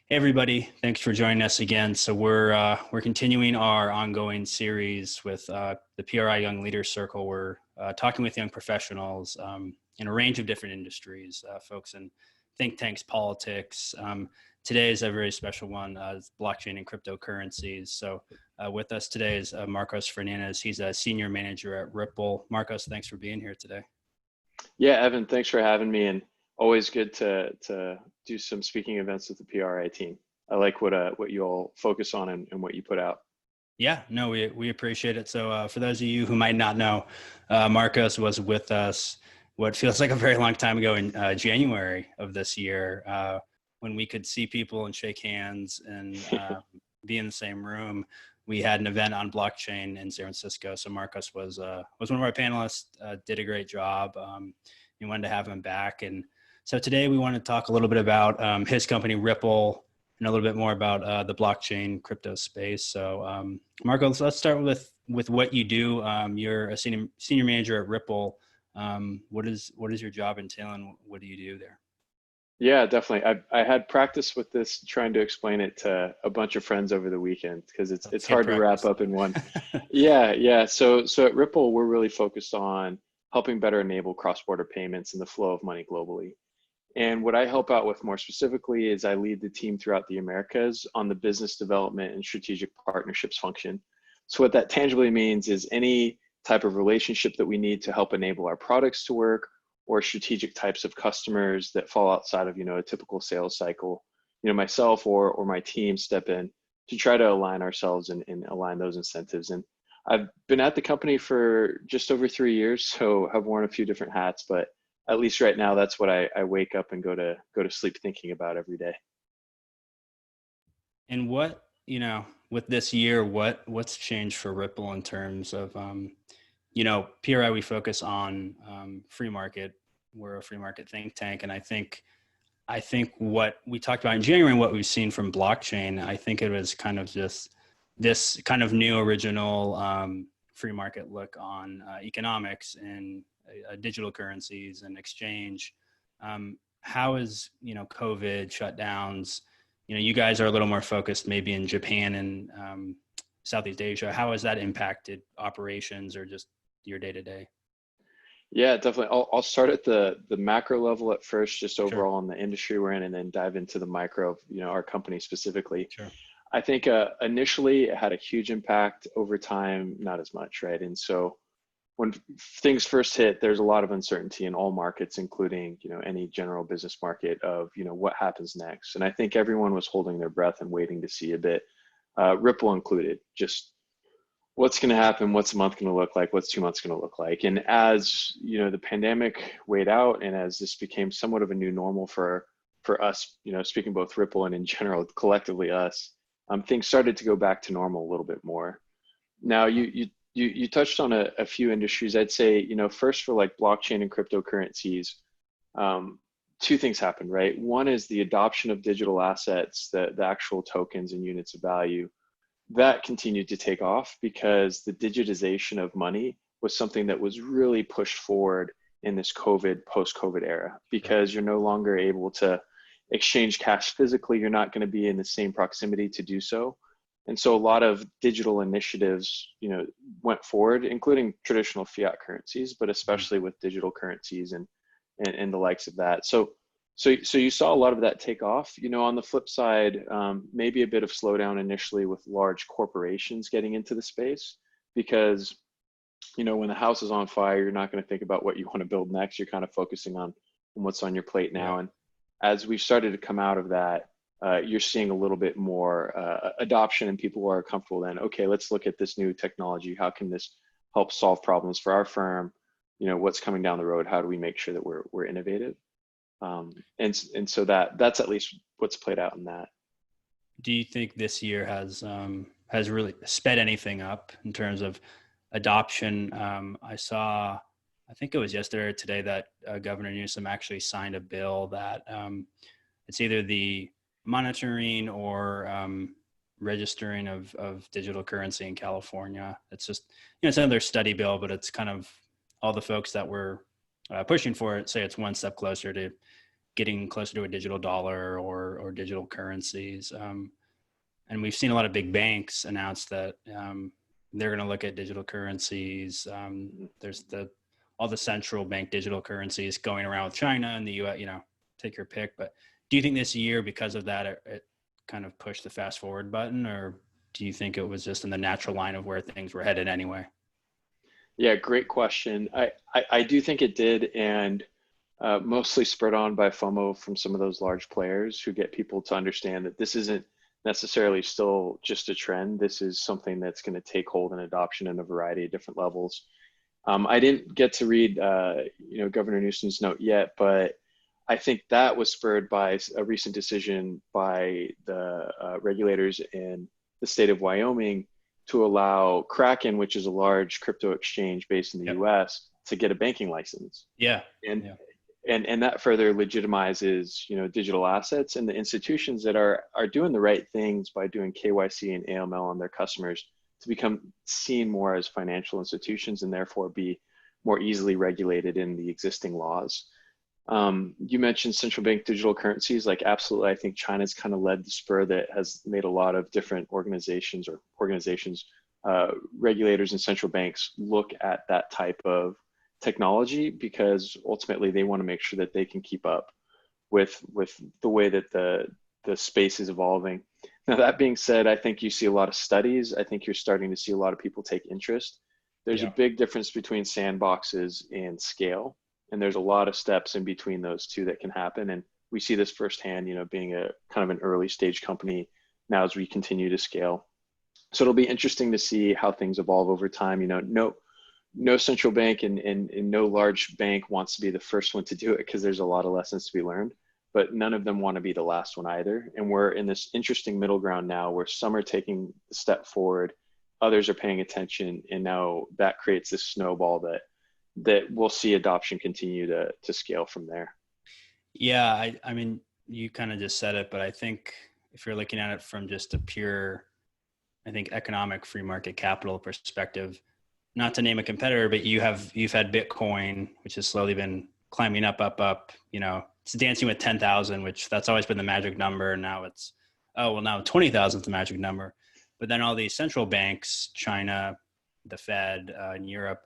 Hey everybody, thanks for joining us again. So we're continuing our ongoing series with the PRI Young Leaders Circle. We're talking with young professionals in a range of different industries, folks in think tanks, politics. Today is a very special one, blockchain and cryptocurrencies. So with us today is Marcos Fernandez. He's a senior manager at Ripple. Marcos, thanks for being here today. Yeah, Evan, thanks for having me, and always good to do some speaking events with the PRI team. I like what you all focus on and what you put out. Yeah, no, we appreciate it. So for those of you who might not know, Marcos was with us what feels like a very long time ago in January of this year, when we could see people and shake hands and be in the same room. We had an event on blockchain in San Francisco. So Marcos was one of our panelists, did a great job. We wanted to have him back. And so today we want to talk a little bit about his company, Ripple, and a little bit more about the blockchain crypto space. So Marcos, let's start with what you do. You're a senior manager at Ripple. What is your job entail, and what do you do there? Yeah, definitely. I had practice with this, trying to explain it to a bunch of friends over the weekend because it's hard to wrap up in one. Yeah. So at Ripple, we're really focused on helping better enable cross-border payments and the flow of money globally. And what I help out with more specifically is I lead the team throughout the Americas on the business development and strategic partnerships function. So what that tangibly means is any type of relationship that we need to help enable our products to work, or strategic types of customers that fall outside of, a typical sales cycle, myself or my team step in to try to align ourselves and align those incentives. And I've been at the company for just over 3 years, so I've worn a few different hats, but at least right now, that's what I wake up and go to sleep thinking about every day. And what, with this year, what's changed for Ripple in terms of, PRI, we focus on free market. We're a free market think tank. And I think what we talked about in January and what we've seen from blockchain, I think it was kind of just this kind of new original free market look on economics and digital currencies and exchange. How is, COVID shutdowns, you guys are a little more focused maybe in Japan and Southeast Asia. How has that impacted operations or just your day to day? Yeah, definitely. I'll start at the macro level at first, just overall Sure. in the industry we're in, and then dive into the micro of, our company specifically. Sure. I think initially it had a huge impact. Over time, not as much, right? And so when things first hit, there's a lot of uncertainty in all markets, including, any general business market of, what happens next. And I think everyone was holding their breath and waiting to see a bit, Ripple included, just what's going to happen, what's a month going to look like, what's 2 months going to look like. And as, the pandemic weighed out, and as this became somewhat of a new normal for us, speaking both Ripple and in general, collectively us, things started to go back to normal a little bit more. Now, you touched on a few industries. I'd say, first for like blockchain and cryptocurrencies, two things happened, right? One is the adoption of digital assets, the actual tokens and units of value. That continued to take off because the digitization of money was something that was really pushed forward in this post-COVID era, because you're no longer able to exchange cash physically. You're not going to be in the same proximity to do so. And so a lot of digital initiatives, went forward, including traditional fiat currencies, but especially with digital currencies and the likes of that. So you saw a lot of that take off. On the flip side, maybe a bit of slowdown initially with large corporations getting into the space, because, when the house is on fire, you're not going to think about what you want to build next. You're kind of focusing on what's on your plate now. And as we've started to come out of that, you're seeing a little bit more adoption, and people are comfortable then, okay, let's look at this new technology. How can this help solve problems for our firm? What's coming down the road? How do we make sure that we're innovative? And so that's at least what's played out in that. Do you think this year has really sped anything up in terms of adoption? I think it was yesterday or today that Governor Newsom actually signed a bill that it's either the monitoring or registering of digital currency in California. It's just, it's another study bill, but it's kind of all the folks that were pushing for it say it's one step closer to getting closer to a digital dollar or digital currencies. And we've seen a lot of big banks announce that they're going to look at digital currencies. There's all the central bank digital currencies going around with China and the US, take your pick. But do you think this year, because of that, it kind of pushed the fast forward button, or do you think it was just in the natural line of where things were headed anyway? Yeah, great question. I do think it did, and mostly spurred on by FOMO from some of those large players who get people to understand that this isn't necessarily still just a trend. This is something that's going to take hold and adoption in a variety of different levels. I didn't get to read, Governor Newsom's note yet, but I think that was spurred by a recent decision by the regulators in the state of Wyoming to allow Kraken, which is a large crypto exchange based in the US, to get a banking license. Yeah. And that further legitimizes, digital assets, and the institutions that are doing the right things by doing KYC and AML on their customers to become seen more as financial institutions and therefore be more easily regulated in the existing laws. You mentioned central bank digital currencies. Like, absolutely, I think China's kind of led the spur that has made a lot of different organizations, regulators and central banks look at that type of technology, because ultimately they want to make sure that they can keep up with the way that the space is evolving. Now, that being said, I think you see a lot of studies. I think you're starting to see a lot of people take interest. There's a big difference between sandboxes and scale. And there's a lot of steps in between those two that can happen. And we see this firsthand, being a kind of an early stage company now as we continue to scale. So it'll be interesting to see how things evolve over time. No central bank and no large bank wants to be the first one to do it, because there's a lot of lessons to be learned, but none of them want to be the last one either. And we're in this interesting middle ground now where some are taking a step forward, others are paying attention, and now that creates this snowball that we'll see adoption continue to scale from there. Yeah, I mean, you kind of just said it, but I think if you're looking at it from just a pure, I think, economic free market capital perspective, not to name a competitor, but you've had Bitcoin, which has slowly been climbing up. It's dancing with 10,000, which that's always been the magic number. And now now 20,000 is the magic number. But then all these central banks, China, the Fed, in Europe,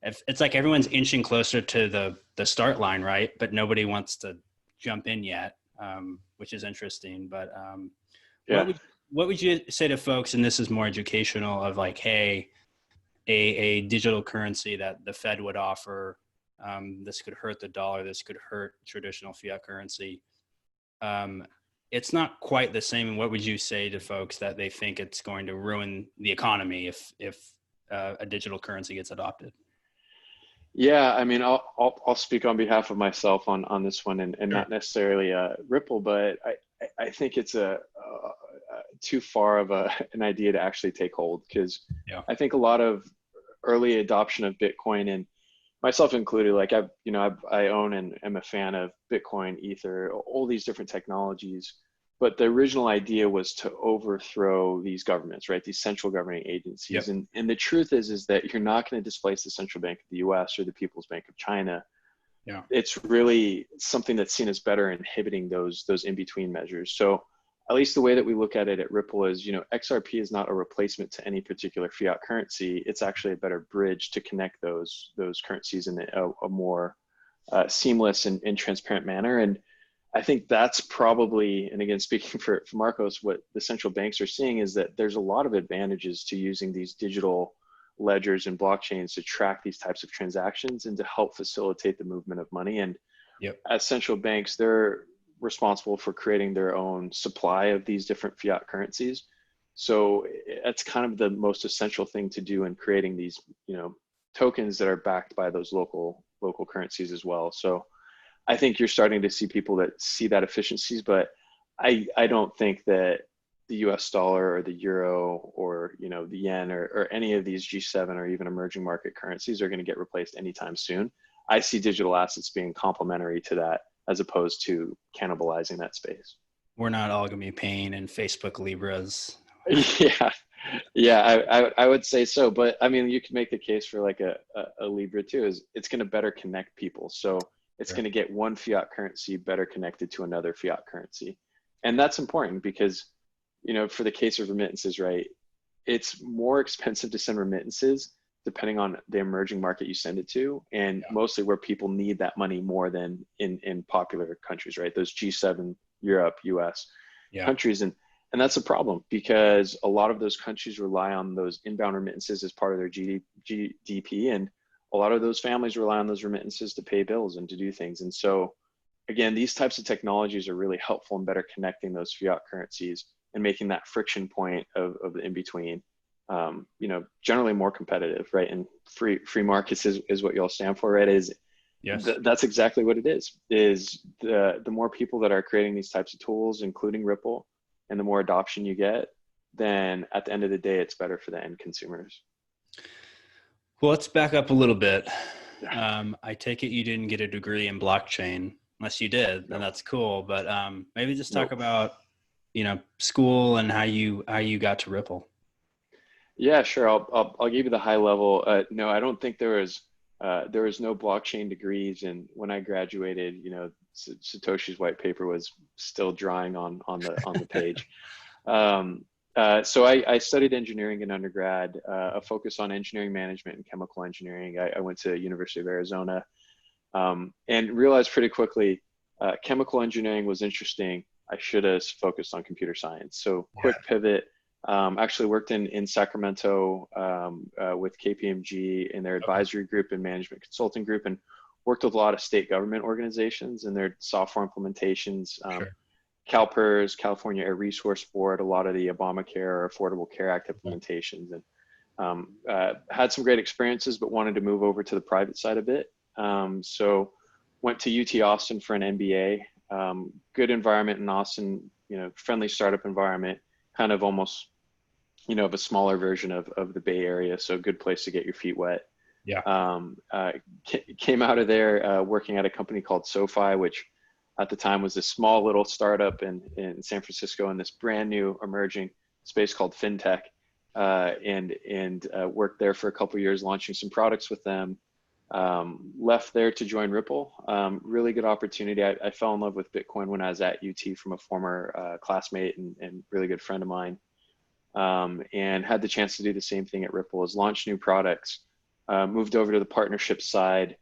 it's like everyone's inching closer to the start line, right? But nobody wants to jump in yet, which is interesting. But what would you say to folks, and this is more educational, of like, hey, a digital currency that the Fed would offer, this could hurt the dollar, this could hurt traditional fiat currency. It's not quite the same. And what would you say to folks that they think it's going to ruin the economy if a digital currency gets adopted? Yeah, I mean, I'll speak on behalf of myself on this one, and not necessarily Ripple, but I think it's too far of an idea to actually take hold, because I think a lot of early adoption of Bitcoin, and myself included, like I own and am a fan of Bitcoin, Ether, all these different technologies. But the original idea was to overthrow these governments, right? These central governing agencies. And the truth is that you're not going to displace the central bank of the US or the People's Bank of China. Yeah. It's really something that's seen as better inhibiting those in-between measures. So at least the way that we look at it at Ripple is, XRP is not a replacement to any particular fiat currency. It's actually a better bridge to connect those currencies in a more seamless and transparent manner. And I think that's probably, and again, speaking for Marcos, what the central banks are seeing is that there's a lot of advantages to using these digital ledgers and blockchains to track these types of transactions and to help facilitate the movement of money. And as central banks, they're responsible for creating their own supply of these different fiat currencies. So that's kind of the most essential thing to do in creating these, tokens that are backed by those local currencies as well. So I think you're starting to see people that see that efficiencies, but I don't think that the US dollar or the euro or the yen or any of these G7 or even emerging market currencies are going to get replaced anytime soon. I see digital assets being complementary to that as opposed to cannibalizing that space. We're not all going to be paying in Facebook Libras. I would say so. But I mean, you can make the case for like a Libra too, is it's going to better connect people. So It's Sure. going to get one fiat currency better connected to another fiat currency. And that's important because, for the case of remittances, right, it's more expensive to send remittances depending on the emerging market you send it to, and Yeah. mostly where people need that money more than in popular countries, right? Those G7, Europe, US Yeah. countries. And that's a problem because a lot of those countries rely on those inbound remittances as part of their GDP. And a lot of those families rely on those remittances to pay bills and to do things. And so, again, these types of technologies are really helpful in better connecting those fiat currencies and making that friction point of the in-between, generally more competitive, right? And free markets is what you all stand for, right? Yes. That's exactly what it is the more people that are creating these types of tools, including Ripple, and the more adoption you get, then at the end of the day, it's better for the end consumers. Well, let's back up a little bit. Yeah. I take it you didn't get a degree in blockchain. Unless you did, then No. that's cool. But maybe just talk Nope. about, school and how you got to Ripple. Yeah, sure. I'll give you the high level. No, I don't think there was no blockchain degrees, and when I graduated, Satoshi's white paper was still drawing on the page. So I studied engineering in undergrad, a focus on engineering management and chemical engineering. I went to University of Arizona, and realized pretty quickly chemical engineering was interesting. I should have focused on computer science. So Yeah. quick pivot. Actually worked in Sacramento with KPMG in their Okay. advisory group and management consulting group, and worked with a lot of state government organizations and their software implementations. Sure. CalPERS, California Air Resource Board, a lot of the Obamacare or Affordable Care Act implementations, and had some great experiences, but wanted to move over to the private side a bit. So went to UT Austin for an MBA. Good environment in Austin, friendly startup environment, kind of almost, of a smaller version of the Bay Area. So a good place to get your feet wet. Yeah. Came out of there working at a company called SoFi, which at the time was a small little startup in San Francisco in this brand new emerging space called fintech, and worked there for a couple of years, launching some products with them. Left there to join Ripple. Really good opportunity. I fell in love with Bitcoin when I was at UT from a former classmate and really good friend of mine, and had the chance to do the same thing at Ripple, is launch new products. Moved over to the partnership side,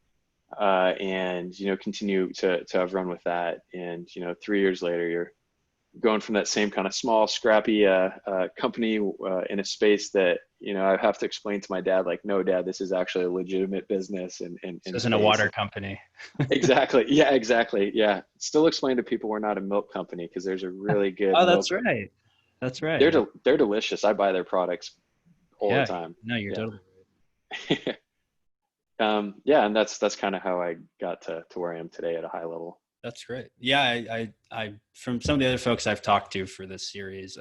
and continue to have run with that. And 3 years later, you're going from that same kind of small, scrappy company in a space that I have to explain to my dad, like, no, Dad, this is actually a legitimate business and This isn't a water company. Exactly. Yeah, exactly. Yeah. Still explain to people we're not a milk company because there's a really good Oh, milk. that's right. That's right. They're delicious. I buy their products all the Yeah. time. No, you're Yeah. totally Yeah, and that's kind of how I got to where I am today at a high level. That's great. Yeah, I from some of the other folks I've talked to for this series,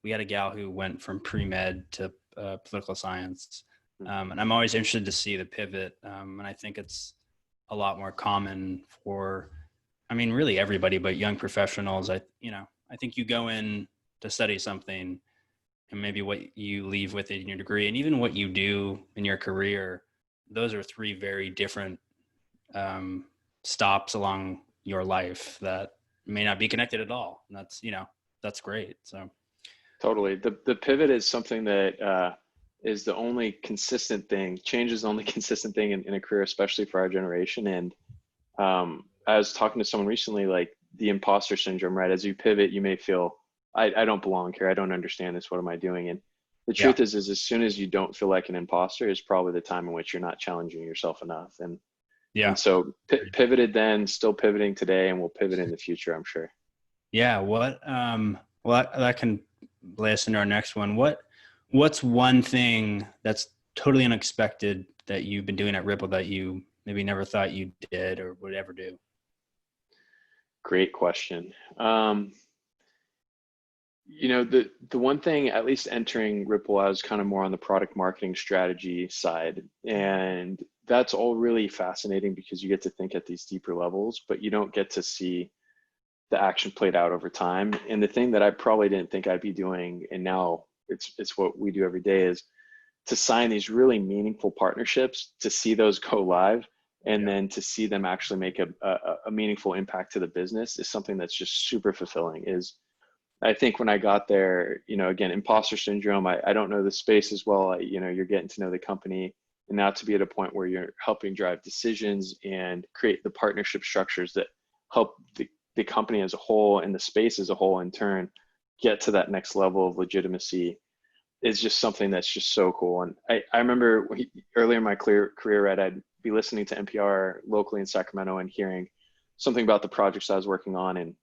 we had a gal who went from pre-med to political science, and I'm always interested to see the pivot. And I think it's a lot more common for, really everybody, but young professionals. I think you go in to study something, and maybe what you leave with it in your degree, and even what you do in your career. Those are three very different stops along your life that may not be connected at all. And that's great. So Totally. The pivot is something that is the only consistent thing. Change is the only consistent thing in a career, especially for our generation. And I was talking to someone recently, like the imposter syndrome, right? As you pivot, you may feel, I don't belong here. I don't understand this. What am I doing? And the yeah, truth is as soon as you don't feel like an imposter is probably the time in which you're not challenging yourself enough. And so pivoted then, still pivoting today, and we'll pivot in the future, I'm sure. yeah. What, well, that can lay us into our next one. What's one thing that's totally unexpected that you've been doing at Ripple that you maybe never thought you did or would ever do? Great question. The one thing, at least entering Ripple, I was kind of more on the product marketing strategy side. And that's all really fascinating because you get to think at these deeper levels, but you don't get to see the action played out over time. And the thing that I probably didn't think I'd be doing, and now it's what we do every day, is to sign these really meaningful partnerships, to see those go live And then to see them actually make a meaningful impact to the business is something that's just super fulfilling. I think when I got there, again, imposter syndrome, I don't know the space as well. You're getting to know the company, and now to be at a point where you're helping drive decisions and create the partnership structures that help the company as a whole and the space as a whole in turn get to that next level of legitimacy is just something that's just so cool. And I remember earlier in my career, right, I'd be listening to NPR locally in Sacramento and hearing something about the projects I was working on and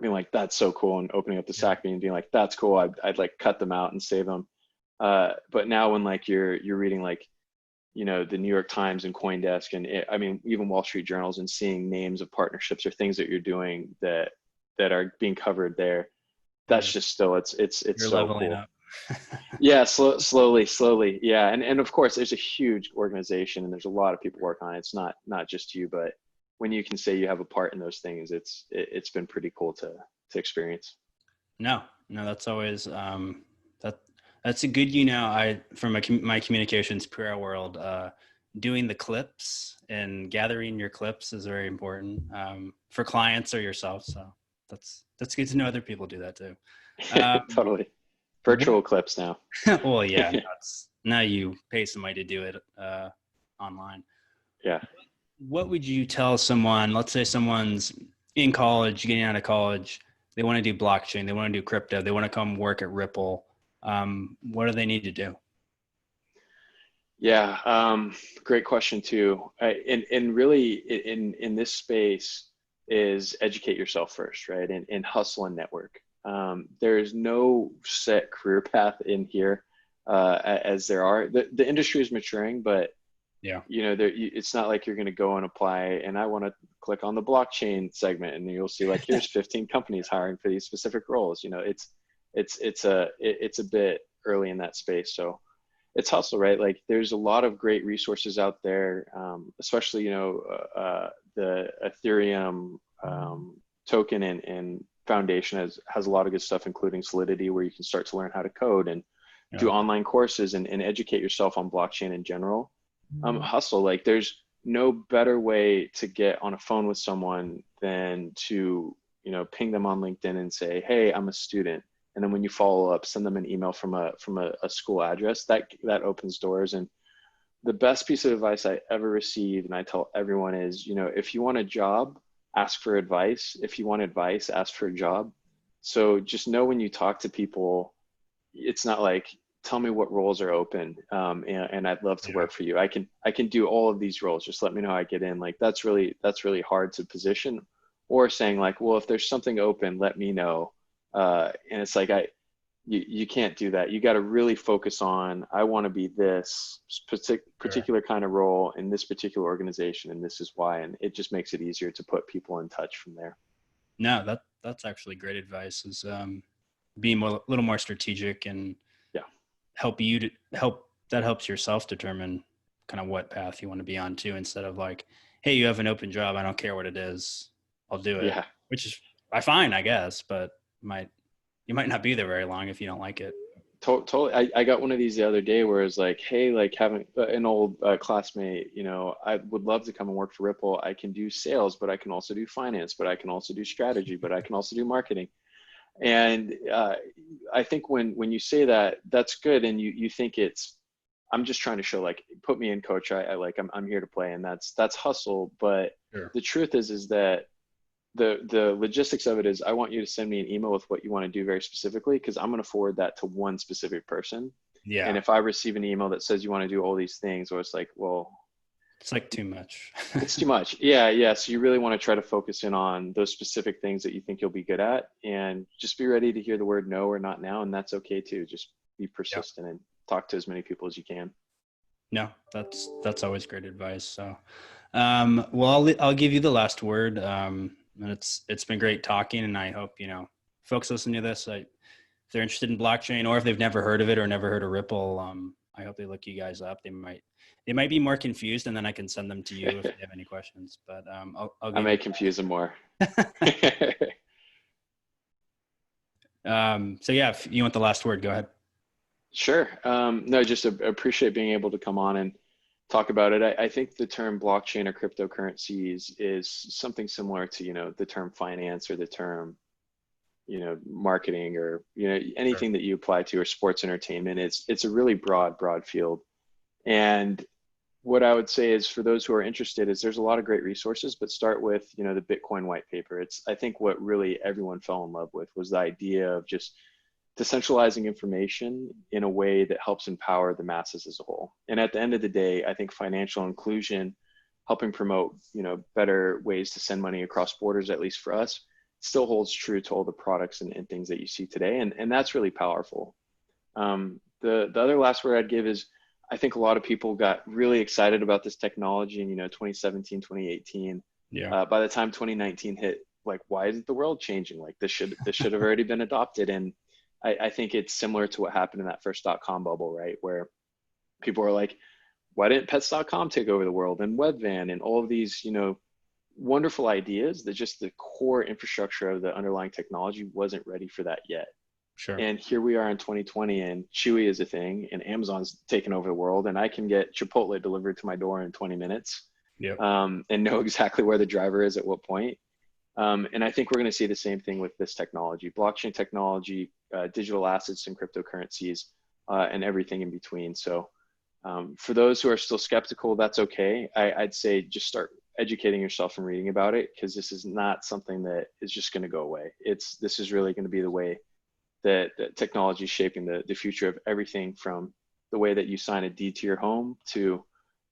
being like, that's so cool. And opening up the SAC meeting and being like, that's cool. I'd like cut them out and save them. But now when like you're reading like, the New York Times and CoinDesk and even Wall Street journals and seeing names of partnerships or things that you're doing that are being covered there, that's just still, it's You're so leveling cool. up. Yeah, slowly. Yeah. And of course there's a huge organization and there's a lot of people working on it. It's not just you, but when you can say you have a part in those things, it's been pretty cool to experience. No, that's always, that's a good, from my communications PR world, doing the clips and gathering your clips is very important, for clients or yourself. So that's good to know other people do that too. Totally. Virtual clips now. Well, yeah, now you pay somebody to do it online. Yeah. What would you tell someone, let's say someone's in college, getting out of college, they want to do blockchain, they want to do crypto, they want to come work at Ripple. What do they need to do? Yeah, great question too. And really in this space is educate yourself first, right? And hustle and network. There is no set career path in here, as there are. The industry is maturing, but Yeah, it's not like you're going to go and apply and I want to click on the blockchain segment and you'll see like here's 15 companies hiring for these specific roles. It's a bit early in that space, so it's hustle, right? Like there's a lot of great resources out there, especially the Ethereum token and foundation has a lot of good stuff, including Solidity, where you can start to learn how to code and do online courses and educate yourself on blockchain in general. Hustle, like there's no better way to get on a phone with someone than to ping them on LinkedIn and say, hey, I'm a student. And then when you follow up, send them an email from a school address. That opens doors. And the best piece of advice I ever received, and I tell everyone, is if you want a job, ask for advice. If you want advice, ask for a job. So just know when you talk to people, it's not like, tell me what roles are open, and I'd love to work for you. I can do all of these roles. Just let me know how I get in. Like that's really hard to position. Or saying like, well, if there's something open, let me know. And it's like you can't do that. You got to really focus on, I want to be this particular kind of role in this particular organization, and this is why. And it just makes it easier to put people in touch from there. No, that's actually great advice. Is being a little more strategic and helps yourself determine kind of what path you want to be on too, instead of like, hey, you have an open job, I don't care what it is, I'll do it. Yeah. Which is fine, I guess, but you might not be there very long if you don't like it. Totally. I got one of these the other day where it's like, hey, like having an old classmate, I would love to come and work for Ripple. I can do sales, but I can also do finance, but I can also do strategy, but I can also do marketing. And I think when you say that, that's good. And you think I'm just trying to show like, put me in, coach. I'm here to play. And that's hustle. But the truth is that the logistics of it is, I want you to send me an email with what you want to do very specifically, because I'm going to forward that to one specific person. Yeah. And if I receive an email that says you want to do all these things, or it's like, well, it's like too much. it's too much. Yeah. So you really want to try to focus in on those specific things that you think you'll be good at, and just be ready to hear the word no or not now. And that's okay too. Just be persistent and talk to as many people as you can. No, that's always great advice. So, well, I'll give you the last word. And it's been great talking, and I hope, folks listening to this, if they're interested in blockchain, or if they've never heard of it or never heard of Ripple, I hope they look you guys up. They might be more confused, and then I can send them to you if they have any questions. But I may confuse them more. So yeah, if you want the last word, go ahead. Sure. No, just appreciate being able to come on and talk about it. I think the term blockchain or cryptocurrencies is something similar to, the term finance or the term, marketing or, Sure. anything that you apply to or sports entertainment. It's a really broad field. And what I would say is for those who are interested is there's a lot of great resources, but start with, the Bitcoin white paper. I think what really everyone fell in love with was the idea of just decentralizing information in a way that helps empower the masses as a whole. And at the end of the day, I think financial inclusion, helping promote, better ways to send money across borders, at least for us, still holds true to all the products and things that you see today. And that's really powerful. The other last word I'd give is I think a lot of people got really excited about this technology in, 2017, 2018. Yeah. By the time 2019 hit, like, why isn't the world changing? Like this should have already been adopted. And I think it's similar to what happened in that first .com bubble, right? Where people are like, why didn't pets.com take over the world and Webvan and all of these, wonderful ideas that just the core infrastructure of the underlying technology wasn't ready for that yet. Sure. And here we are in 2020 and Chewy is a thing and Amazon's taken over the world and I can get Chipotle delivered to my door in 20 minutes Yep. And know exactly where the driver is at what point. And I think we're going to see the same thing with this technology, blockchain technology, digital assets and cryptocurrencies, and everything in between. So for those who are still skeptical, that's okay. I'd say just start educating yourself and reading about it because this is not something that is just going to go away. This is really going to be the way that technology is shaping the future of everything from the way that you sign a deed to your home to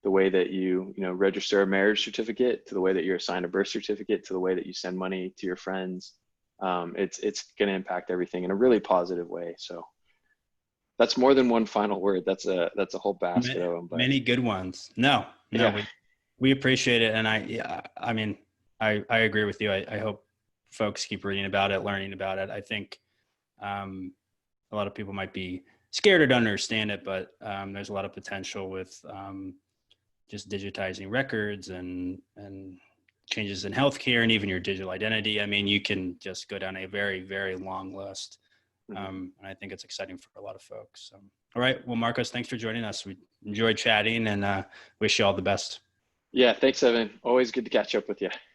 the way that you register a marriage certificate to the way that you're assigned a birth certificate to the way that you send money to your friends. It's going to impact everything in a really positive way. So that's more than one final word. That's a whole basket of them. But Many good ones. No, yeah, we appreciate it. And I mean, I agree with you. I hope folks keep reading about it, learning about it. I think a lot of people might be scared or don't understand it, but there's a lot of potential with just digitizing records and changes in healthcare and even your digital identity. I mean, you can just go down a very, very long list. And I think it's exciting for a lot of folks. All right. Well, Marcos, thanks for joining us. We enjoyed chatting and wish you all the best. yeah. Thanks, Evan. Always good to catch up with you.